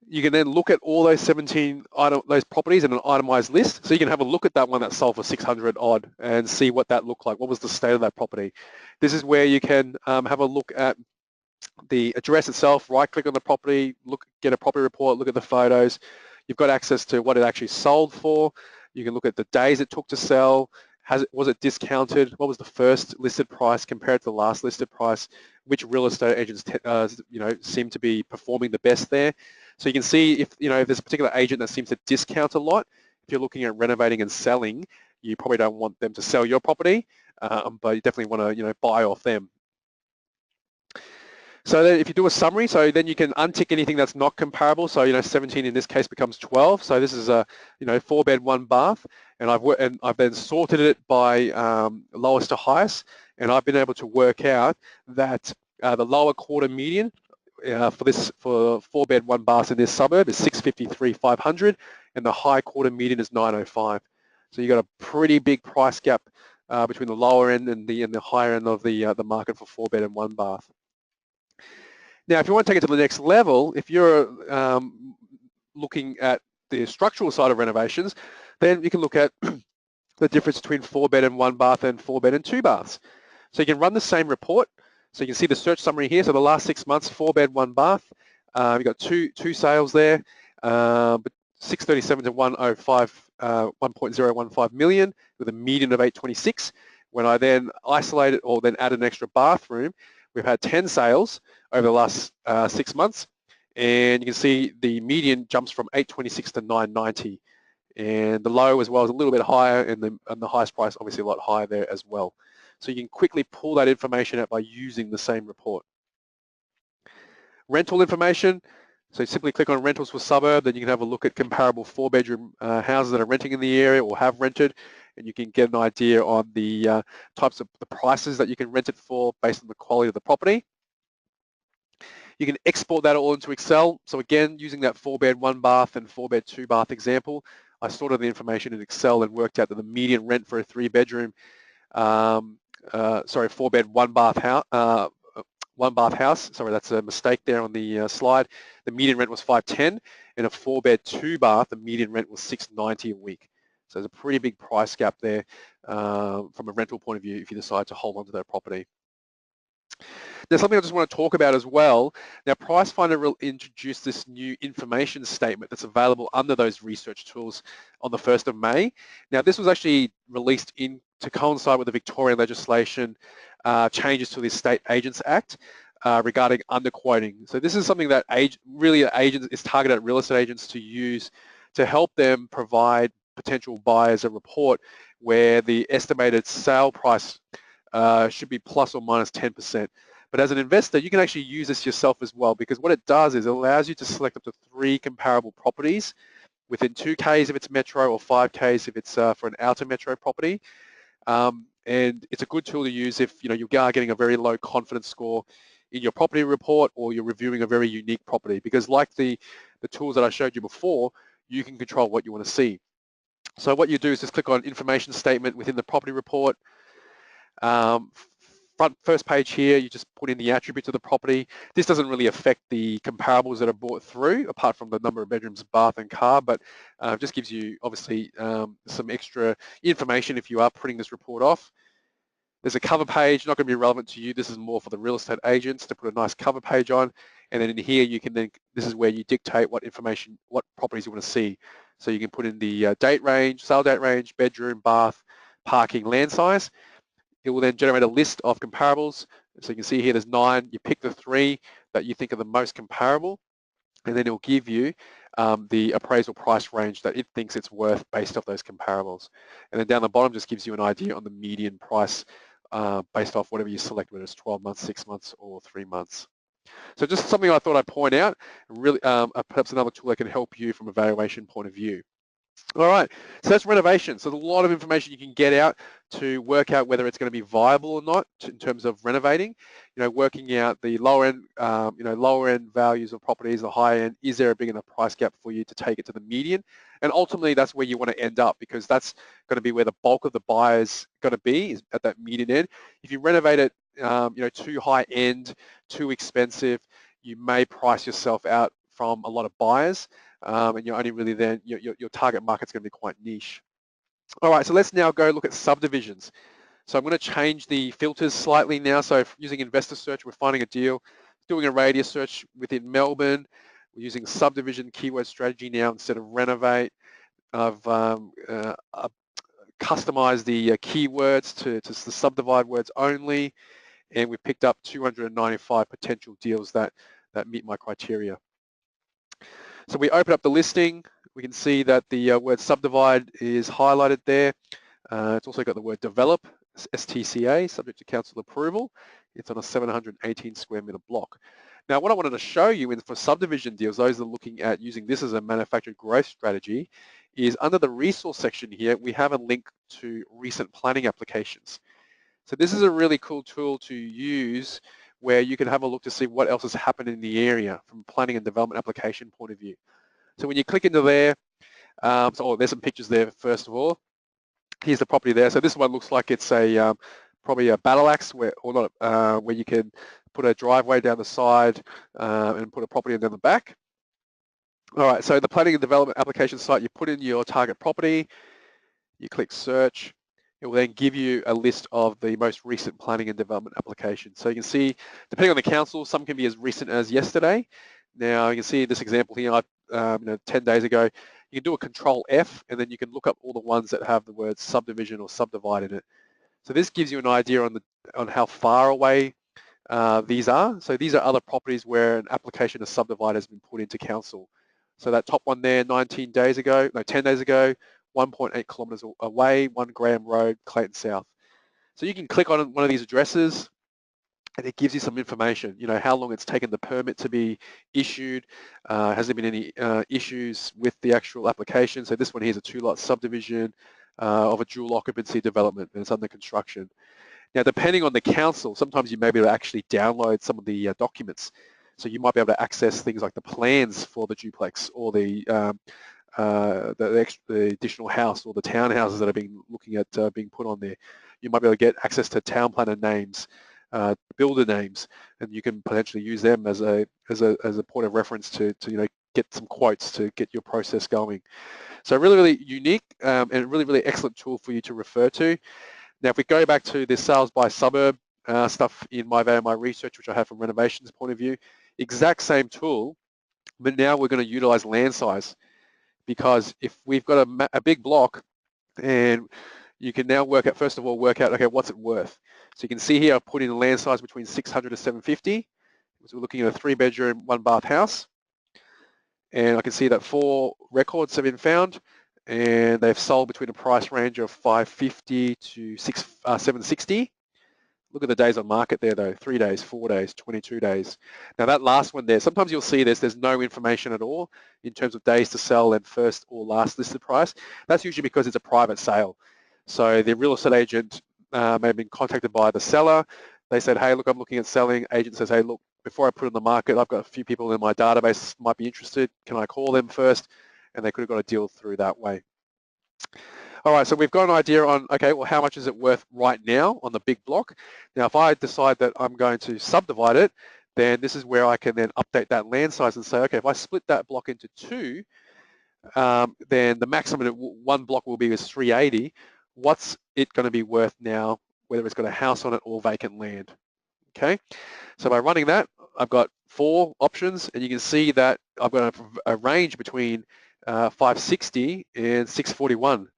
You can then look at all those 17 those properties in an itemized list. So you can have a look at that one that sold for 600 odd and see what that looked like. What was the state of that property? This is where you can have a look at the address itself, right click on the property, get a property report, look at the photos. You've got access to what it actually sold for. You can look at the days it took to sell. Was it discounted? What was the first listed price compared to the last listed price? Which real estate agents seem to be performing the best there? So you can see if there's a particular agent that seems to discount a lot. If you're looking at renovating and selling, you probably don't want them to sell your property, but you definitely want to buy off them. So then if you do a summary, so then you can untick anything that's not comparable. So 17 in this case becomes 12. So this is a 4-bed 1-bath, and I've then sorted it by lowest to highest, and I've been able to work out that the lower quarter median for 4-bed 1-bath in this suburb is 653,500, and the high quarter median is 905. So you got a pretty big price gap between the lower end and the higher end of the market for 4-bed and 1-bath. Now, if you want to take it to the next level, if you're looking at the structural side of renovations, then you can look at the difference between 4-bed and 1-bath and 4-bed and 2-baths. So you can run the same report. So you can see the search summary here. So the last 6 months, 4-bed, 1-bath. You've got two sales there, but 637 to 105, 1.015 million with a median of 826. When I then isolated or then added an extra bathroom, we've had 10 sales over the last 6 months, and you can see the median jumps from 826 to 990, and the low as well is a little bit higher, and the highest price obviously a lot higher there as well. So you can quickly pull that information out by using the same report. Rental information, so you simply click on rentals for suburb, then you can have a look at comparable 4-bedroom houses that are renting in the area or have rented, and you can get an idea on the types of the prices that you can rent it for based on the quality of the property. You can export that all into Excel. So again, using that 4-bed 1-bath and 4-bed 2-bath example, I sorted the information in Excel and worked out that the median rent for a 3-bedroom, 4-bed 1-bath house, 1-bath house. Sorry, that's a mistake there on the slide. The median rent was 510, and a 4-bed 2-bath, the median rent was 690 a week. So there's a pretty big price gap there from a rental point of view if you decide to hold on to that property. There's something I just want to talk about as well. Now, PriceFinder will introduce this new information statement that's available under those research tools on the 1st of May. Now, this was actually released to coincide with the Victorian legislation changes to the Estate Agents Act regarding underquoting. So this is something that agents is targeted at real estate agents to use to help them provide potential buyers a report where the estimated sale price should be plus or minus 10%. But as an investor, you can actually use this yourself as well, because what it does is it allows you to select up to 3 comparable properties within 2Ks if it's metro or 5Ks if it's for an outer metro property. And it's a good tool to use if you are getting a very low confidence score in your property report, or you're reviewing a very unique property, because like the tools that I showed you before, you can control what you want to see. So what you do is just click on information statement within the property report. First page here, you just put in the attributes of the property. This doesn't really affect the comparables that are brought through, apart from the number of bedrooms, bath and car, but just gives you obviously some extra information if you are printing this report off. There's a cover page, not going to be relevant to you. This is more for the real estate agents to put a nice cover page on. And then in here, you can then, this is where you dictate what information, what properties you want to see. So you can put in the date range, sale date range, bedroom, bath, parking, land size. It will then generate a list of comparables. So you can see here there's 9. You pick the 3 that you think are the most comparable, and then it will give you the appraisal price range that it thinks it's worth based off those comparables. And then down the bottom just gives you an idea on the median price based off whatever you select, whether it's 12 months, 6 months, or 3 months. So just something I thought I'd point out, really perhaps another tool that can help you from a valuation point of view. All right, so that's renovation. So there's a lot of information you can get out to work out whether it's going to be viable or not in terms of renovating. Working out the lower end, lower end values of properties, the high end. Is there a big enough price gap for you to take it to the median? And ultimately, that's where you want to end up, because that's going to be where the bulk of the buyers going to be, is at that median end. If you renovate it, too high end, too expensive, you may price yourself out from a lot of buyers. And you're only really then, your target market's going to be quite niche. All right, so let's now go look at subdivisions. So I'm going to change the filters slightly now. So using investor search, we're finding a deal. Doing a radius search within Melbourne. We're using subdivision keyword strategy now instead of renovate. I've customized the keywords to the subdivide words only, and we've picked up 295 potential deals that meet my criteria. So we open up the listing. We can see that the word subdivide is highlighted there. It's also got the word develop, STCA, subject to council approval. It's on a 718 square meter block. Now, what I wanted to show you for subdivision deals, those that are looking at using this as a manufactured growth strategy, is under the resource section here, we have a link to recent planning applications. So this is a really cool tool to use where you can have a look to see what else has happened in the area from a planning and development application point of view. So when you click into there, there's some pictures there first of all. Here's the property there. So this one looks like it's a probably a battle axe where you can put a driveway down the side and put a property down the back. All right, so the planning and development application site, you put in your target property, you click search, it will then give you a list of the most recent planning and development applications. So you can see, depending on the council, some can be as recent as yesterday. Now you can see this example here, 10 days ago. You can do a Control F, and then you can look up all the ones that have the word subdivision or subdivide in it. So this gives you an idea on how far away these are. So these are other properties where an application of subdivide has been put into council. So that top one there, 10 days ago, 1.8 kilometres away, 1 Graham Road, Clayton South. So you can click on one of these addresses and it gives you some information, how long it's taken the permit to be issued, has there been any issues with the actual application. So this one here is a 2-lot subdivision of a dual occupancy development and it's under construction. Now, depending on the council, sometimes you may be able to actually download some of the documents. So you might be able to access things like the plans for the duplex or the additional house or the townhouses that are being being put on there. You might be able to get access to town planner names, builder names, and you can potentially use them as a point of reference to get some quotes to get your process going. So really unique and really excellent tool for you to refer to. Now, if we go back to this sales by suburb stuff in my research, which I have from Renovations point of view, exact same tool, but now we're going to utilize land size, because if we've got a big block, and you can now work out, okay, what's it worth? So you can see here I've put in a land size between 600 to 750. So we're looking at a 3-bedroom, 1-bath house. And I can see that 4 records have been found, and they've sold between a price range of 550 to 760. Look at the days on market there though, 3 days, 4 days, 22 days. Now that last one there, sometimes you'll see there's no information at all in terms of days to sell and first or last listed price. That's usually because it's a private sale. So the real estate agent may have been contacted by the seller. They said, hey, look, I'm looking at selling. Agent says, hey, look, before I put it on the market, I've got a few people in my database might be interested. Can I call them first? And they could have got a deal through that way. All right, so we've got an idea on, okay, well, how much is it worth right now on the big block? Now, if I decide that I'm going to subdivide it, then this is where I can then update that land size and say, okay, if I split that block into 2, then the maximum one block will be is 380. What's it going to be worth now, whether it's got a house on it or vacant land? Okay, so by running that, I've got 4 options, and you can see that I've got a range between 560 and 641.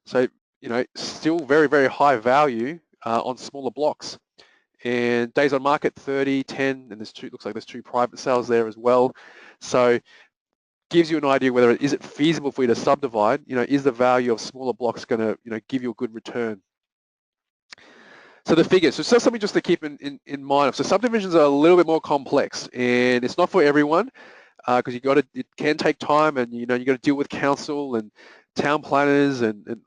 So, still very high value on smaller blocks. And days on market, 30, 10, and looks like there's 2 private sales there as well. So gives you an idea whether is it feasible for you to subdivide, is the value of smaller blocks going to, give you a good return. So the figures, so something just to keep in mind. So subdivisions are a little bit more complex, and it's not for everyone, because it can take time, and you got to deal with council and town planners and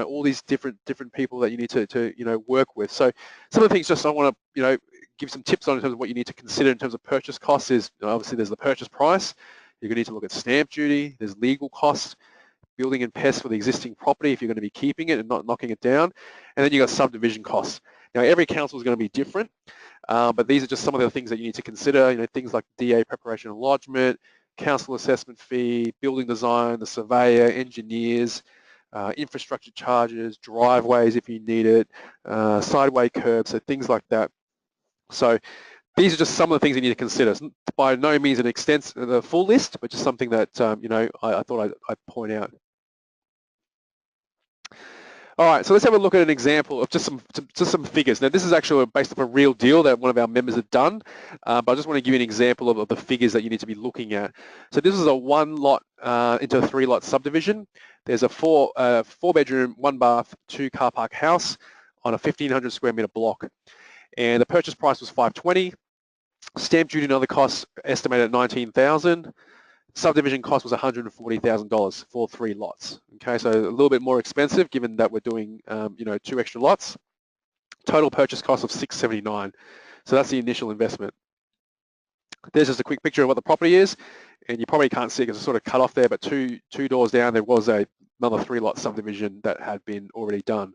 all these different people that you need to work with. So some of the things just I want to give some tips on in terms of what you need to consider in terms of purchase costs is obviously there's the purchase price. You're going to need to look at stamp duty. There's legal costs, building and pests for the existing property if you're going to be keeping it and not knocking it down, and then you got subdivision costs. Now every council is going to be different, but these are just some of the things that you need to consider. Things like DA preparation and lodgement, council assessment fee, building design, the surveyor, engineers, infrastructure charges, driveways if you need it, sideway curbs, so things like that. So these are just some of the things you need to consider. It's by no means an the full list, but just something that I thought I'd point out. All right, so let's have a look at an example of just some figures. Now, this is actually based on a real deal that one of our members have done, but I just want to give you an example of the figures that you need to be looking at. So this is a 1-lot into a 3-lot subdivision. There's a 4-bedroom, 1-bath, 2-car park house on a 1,500 square meter block. and the purchase price was $520. Stamp duty and other costs estimated at $19,000. Subdivision cost was $140,000 for 3 lots. Okay, so a little bit more expensive given that we're doing 2 extra lots. Total purchase cost of $679. So that's the initial investment. There's just a quick picture of what the property is, and you probably can't see because it's sort of cut off there, but two doors down there was another 3-lot subdivision that had been already done.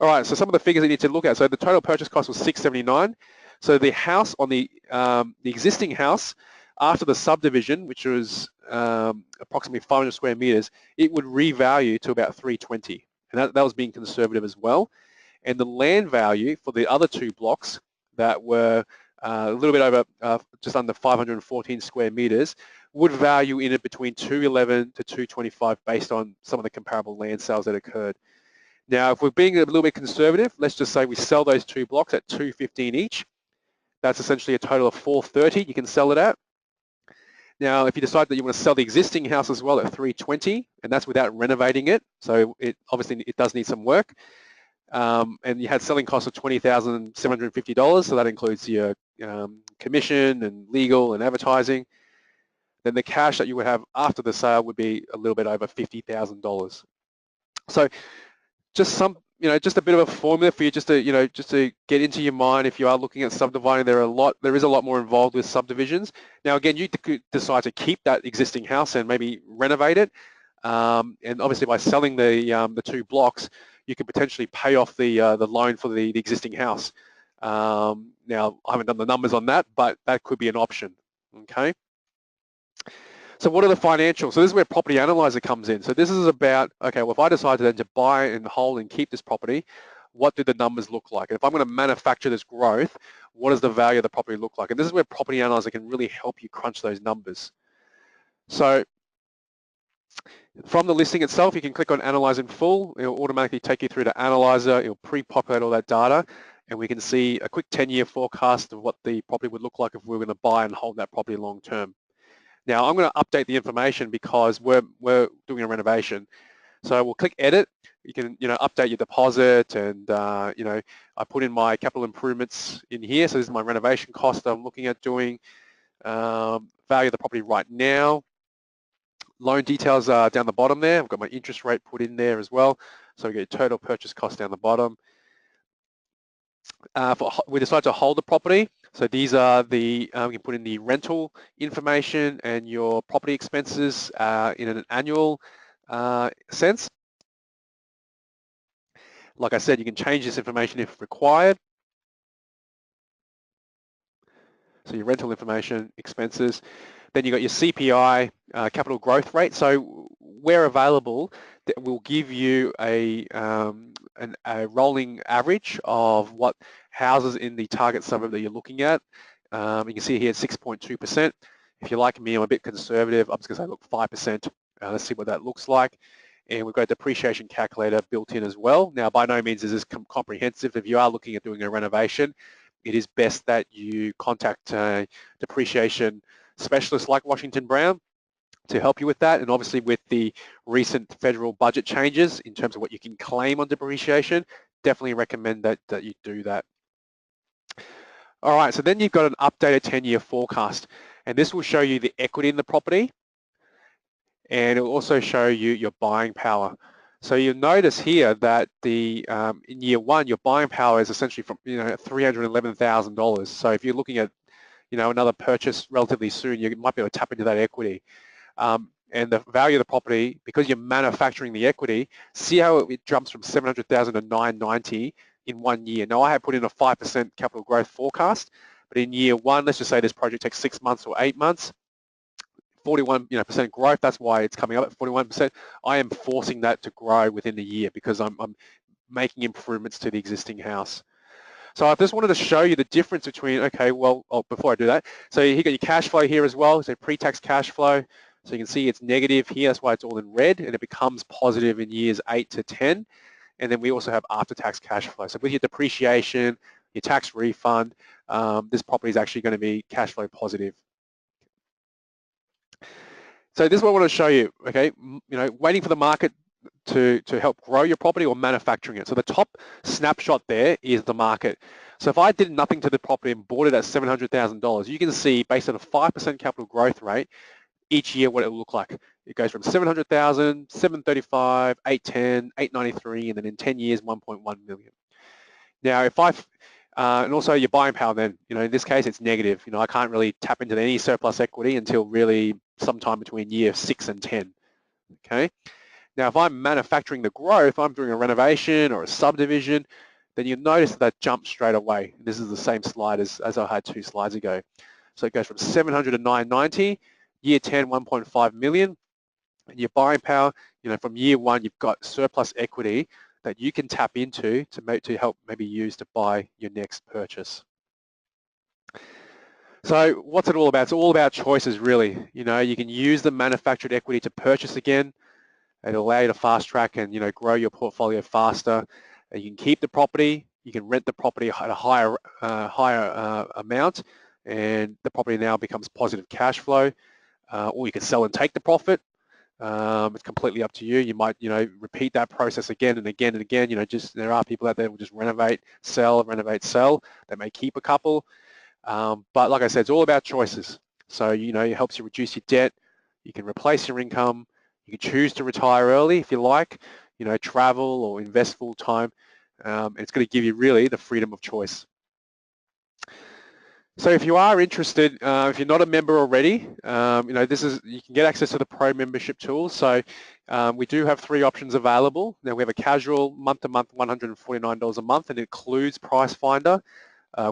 All right, so some of the figures you need to look at. So the total purchase cost was $679. So the house on the existing house after the subdivision, which was approximately 500 square meters, it would revalue to about $320, and that was being conservative as well. And the land value for the other 2 blocks that were a little bit over just under 514 square meters would value in it between $211 to $225 based on some of the comparable land sales that occurred. Now, if we're being a little bit conservative, let's just say we sell those 2 blocks at $215 each. That's essentially a total of $430 you can sell it at. Now, if you decide that you want to sell the existing house as well at $320, and that's without renovating it, so obviously it does need some work, and you had selling costs of $20,750, so that includes your commission and legal and advertising, then the cash that you would have after the sale would be a little bit over $50,000. So just just a bit of a formula for you, just to get into your mind if you are looking at subdividing. There is a lot more involved with subdivisions. Now, again, you could decide to keep that existing house and maybe renovate it, and obviously by selling the 2 blocks, you could potentially pay off the loan for the existing house. Now, I haven't done the numbers on that, but that could be an option. Okay. So what are the financials? So this is where Property Analyzer comes in. So this is about, okay, well, if I decide then to buy and hold and keep this property, what do the numbers look like? And if I'm going to manufacture this growth, what does the value of the property look like? And this is where Property Analyzer can really help you crunch those numbers. So from the listing itself, you can click on Analyze in Full. It'll automatically take you through to Analyzer. It'll pre-populate all that data, and we can see a quick 10-year forecast of what the property would look like if we were going to buy and hold that property long term. Now, I'm going to update the information because we're doing a renovation. So we'll click Edit. You can update your deposit, and I put in my capital improvements in here. So this is my renovation cost that I'm looking at doing. Value of the property right now. Loan details are down the bottom there. I've got my interest rate put in there as well. So we get total purchase cost down the bottom. We decide to hold the property. So these are we can put in the rental information and your property expenses in an annual sense. Like I said, you can change this information if required. So your rental information, expenses. Then you've got your CPI, capital growth rate. So where available, that will give you a rolling average of what houses in the target suburb that you're looking at. You can see here 6.2%. If you're like me, I'm a bit conservative. I'm just going to say, look, 5%. Let's see what that looks like. And we've got a depreciation calculator built in as well. Now, by no means is this comprehensive. If you are looking at doing a renovation, it is best that you contact a depreciation specialist like Washington Brown to help you with that. And obviously with the recent federal budget changes in terms of what you can claim on depreciation, definitely recommend that you do that. All right, so then you've got an updated 10-year forecast, and this will show you the equity in the property, and it will also show you your buying power. So you'll notice here that in year 1, your buying power is essentially from $311,000. So if you're looking at another purchase relatively soon, you might be able to tap into that equity. And the value of the property, because you're manufacturing the equity, see how it jumps from $700,000 to $990 in 1 year. Now, I have put in a 5% capital growth forecast, but in year 1, let's just say this project takes 6 months or 8 months, 41% growth. That's why it's coming up at 41%. I am forcing that to grow within the year because I'm making improvements to the existing house. So I just wanted to show you the difference between, okay, well, before I do that, so you got your cash flow here as well, so pre-tax cash flow. So you can see it's negative here, that's why it's all in red, and it becomes positive in years 8 to 10. And then we also have after-tax cash flow. So with your depreciation, your tax refund, this property is actually going to be cash flow positive. So this is what I want to show you, okay? Waiting for the market to help grow your property or manufacturing it. So the top snapshot there is the market. So if I did nothing to the property and bought it at $700,000, you can see based on a 5% capital growth rate, each year what it will look like. It goes from 700,000, 735, 810, 893, and then in 10 years, 1.1 million. Now, if and also your buying power then, in this case, it's negative. I can't really tap into any surplus equity until really sometime between year 6 and 10, okay? Now, if I'm manufacturing the growth, I'm doing a renovation or a subdivision, then you'll notice that jump straight away. This is the same slide as I had 2 slides ago. So it goes from 700 to 990, year 10, 1.5 million, and your buying power, from year 1, you've got surplus equity that you can tap into to help maybe use to buy your next purchase. So what's it all about? It's all about choices, really. You can use the manufactured equity to purchase again. It'll allow you to fast track and grow your portfolio faster. You can keep the property. You can rent the property at a higher amount, and the property now becomes positive cash flow. Or you can sell and take the profit. It's completely up to you. You might, repeat that process again and again and again. There are people out there who will just renovate, sell. They may keep a couple, but like I said, it's all about choices. So it helps you reduce your debt. You can replace your income. You can choose to retire early if you like. Travel or invest full time. It's going to give you really the freedom of choice. So if you are interested, if you're not a member already, you can get access to the Pro membership tool. So we do have 3 options available. Now we have a casual month-to-month, $149 a month, and it includes PriceFinder.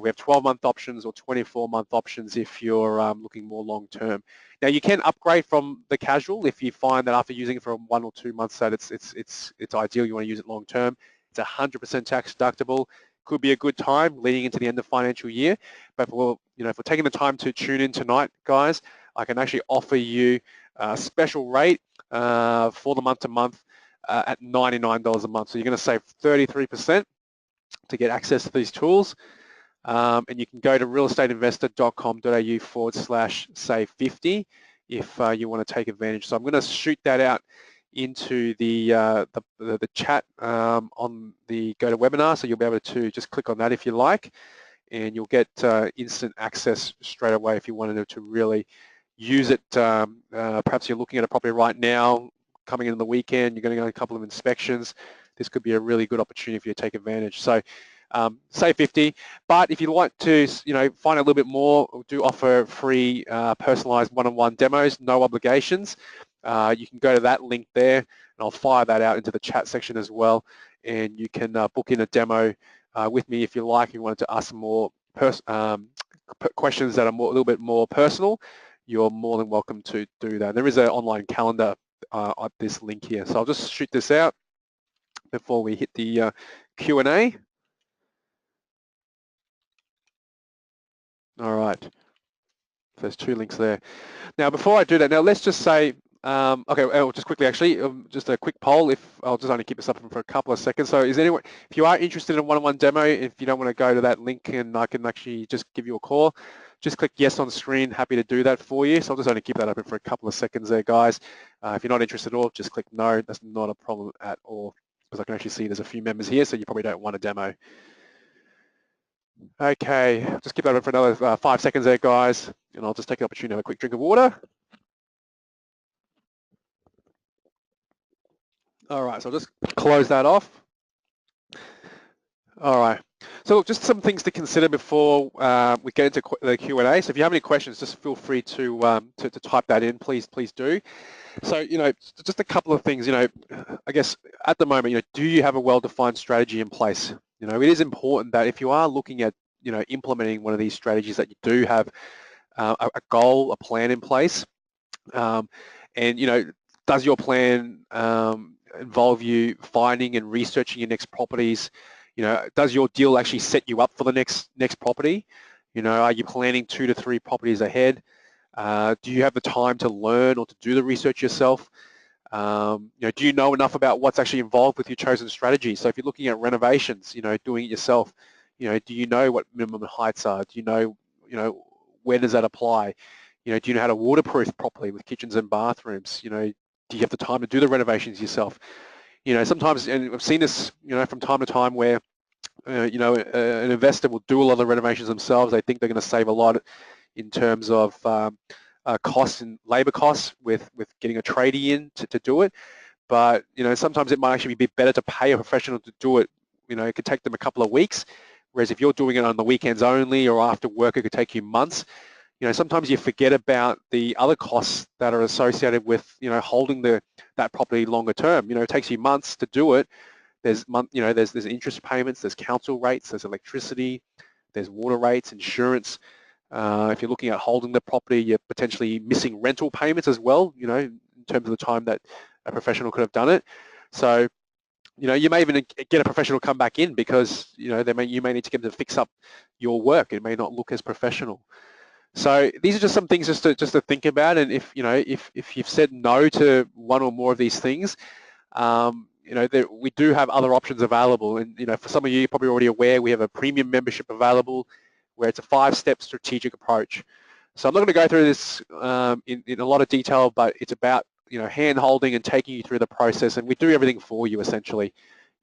We have 12-month options or 24-month options if you're looking more long-term. Now you can upgrade from the casual if you find that after using it for 1 or 2 months that it's ideal. You want to use it long-term. It's 100% tax deductible. Could be a good time leading into the end of financial year. But if we're taking the time to tune in tonight, guys, I can actually offer you a special rate for the month-to-month at $99 a month. So you're going to save 33% to get access to these tools. And you can go to realestaiteinvestor.com.au/save50 if you want to take advantage. So I'm going to shoot that out into the chat on the GoToWebinar, so you'll be able to just click on that if you like, and you'll get instant access straight away if you wanted to really use it. Perhaps you're looking at a property right now, coming in the weekend, you're going to go on a couple of inspections. This could be a really good opportunity for you to take advantage. So save 50, but if you'd like to find out a little bit more, we do offer free personalized one-on-one demos, no obligations. You can go to that link there, and I'll fire that out into the chat section as well, and you can book in a demo with me if you like. If you wanted to ask some more questions that are a little bit more personal, you're more than welcome to do that. There is an online calendar at this link here, so I'll just shoot this out before we hit the Q&A. All right, there's 2 links there. Now, before I do that, let's just say, okay, just quickly actually, just a quick poll. I'll just only keep this up for a couple of seconds. So is anyone, if you are interested in a one-on-one demo, if you don't want to go to that link and I can actually just give you a call, just click yes on screen, happy to do that for you. So I'll just only keep that open for a couple of seconds there, guys. If you're not interested at all, just click no, that's not a problem at all, because I can actually see there's a few members here, so you probably don't want a demo. Okay, just keep that open for another 5 seconds there, guys, and I'll just take the opportunity to have a quick drink of water. All right, so I'll just close that off. All right, so just some things to consider before we get into the Q&A. So if you have any questions, just feel free to type that in, please do. So, just a couple of things, I guess at the moment, do you have a well-defined strategy in place? It is important that if you are looking at, implementing one of these strategies, that you do have a goal, a plan in place. And, does your plan involve you finding and researching your next properties? Does your deal actually set you up for the next property? Are you planning 2 to 3 properties ahead? Do you have the time to learn or to do the research yourself? Do you know enough about what's actually involved with your chosen strategy? So if you're looking at renovations, doing it yourself, do you know what minimum heights are? Do you know, where does that apply? Do you know how to waterproof properly with kitchens and bathrooms? Do you have the time to do the renovations yourself? Sometimes, and I've seen this, from time to time, where an investor will do a lot of the renovations themselves. They think they're going to save a lot in terms of costs and labour costs with getting a tradie in to do it. But sometimes it might actually be better to pay a professional to do it. It could take them a couple of weeks, whereas if you're doing it on the weekends only or after work, it could take you months. Sometimes you forget about the other costs that are associated with holding that property longer term. It takes you months to do it. There's interest payments, there's council rates, there's electricity, there's water rates, insurance. If you're looking at holding the property, you're potentially missing rental payments as well, in terms of the time that a professional could have done it. So, you may even get a professional come back in because, you may need to get them to fix up your work. It may not look as professional. So these are just some things just to think about. And if you've said no to one or more of these things, we do have other options available. And for some of you, you're probably already aware, we have a premium membership available where it's a 5-step strategic approach. So I'm not going to go through this in a lot of detail, but it's about hand-holding and taking you through the process, and we do everything for you essentially.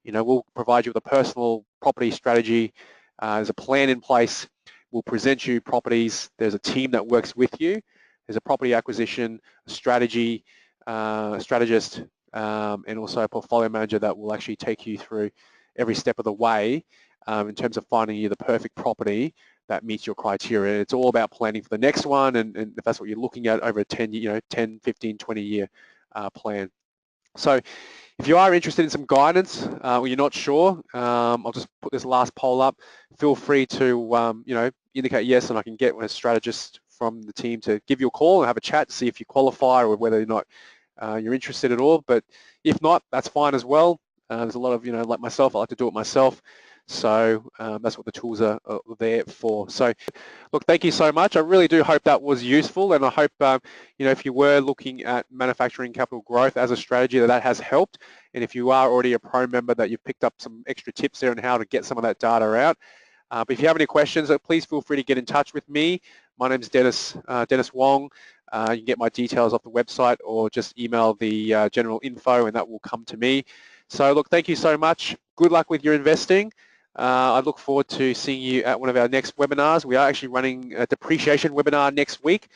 We'll provide you with a personal property strategy. There's a plan in place. We'll present you properties. There's a team that works with you. There's a property acquisition strategy, strategist, and also a portfolio manager that will actually take you through every step of the way in terms of finding you the perfect property that meets your criteria. It's all about planning for the next one, and if that's what you're looking at, over a 10, 15, 20-year plan. So if you are interested in some guidance or you're not sure, I'll just put this last poll up. Feel free to indicate yes, and I can get a strategist from the team to give you a call and have a chat, see if you qualify or whether or not you're interested at all. But if not, that's fine as well. There's a lot of, like myself, I like to do it myself. So that's what the tools are there for. So look, thank you so much. I really do hope that was useful, and I hope if you were looking at manufacturing capital growth as a strategy, that has helped. And if you are already a Pro member, that you've picked up some extra tips there on how to get some of that data out. But if you have any questions, please feel free to get in touch with me. My name is Dennis Wong. You can get my details off the website or just email the general info, and that will come to me. So look, thank you so much. Good luck with your investing. I look forward to seeing you at one of our next webinars. We are actually running a depreciation webinar next week.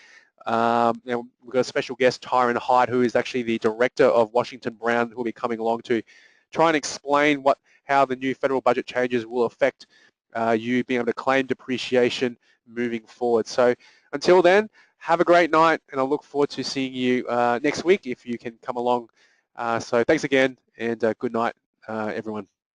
We've got a special guest, Tyron Hyde, who is actually the director of Washington Brown, who will be coming along to try and explain how the new federal budget changes will affect you being able to claim depreciation moving forward. So until then, have a great night, and I look forward to seeing you next week if you can come along. So thanks again, and good night, everyone.